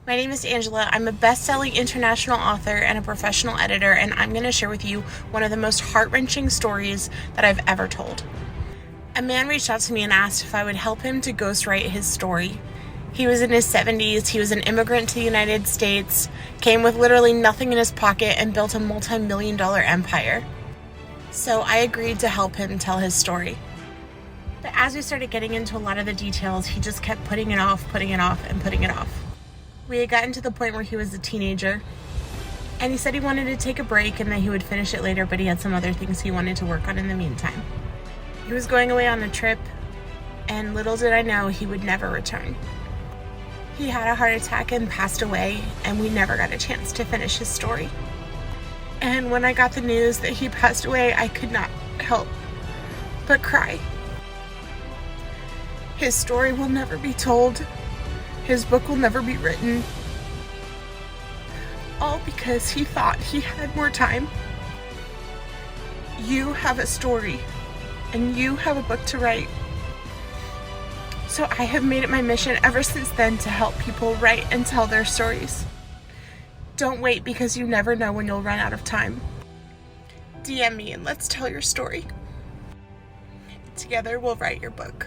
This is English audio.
My name is Angela. I'm a best-selling international author and a professional editor, and I'm going to share with you one of the most heart-wrenching stories that I've ever told. A man reached out to me and asked if I would help him to ghostwrite his story. He was in his 70s, he was an immigrant to the United States, came with literally nothing in his pocket, and built a multi-million-dollar empire. So I agreed to help him tell his story. But as we started getting into a lot of the details, he just kept putting it off, and putting it off. We had gotten to the point where he was a teenager, and he said he wanted to take a break and that he would finish it later, but he had some other things he wanted to work on in the meantime. He was going away on a trip, and little did I know he would never return. He had a heart attack and passed away, and we never got a chance to finish his story. And when I got the news that he passed away, I could not help but cry. His story will never be told. His book will never be written. All because he thought he had more time. You have a story, and you have a book to write. So I have made it my mission ever since then to help people write and tell their stories. Don't wait, because you never know when you'll run out of time. DM me and let's tell your story. Together we'll write your book.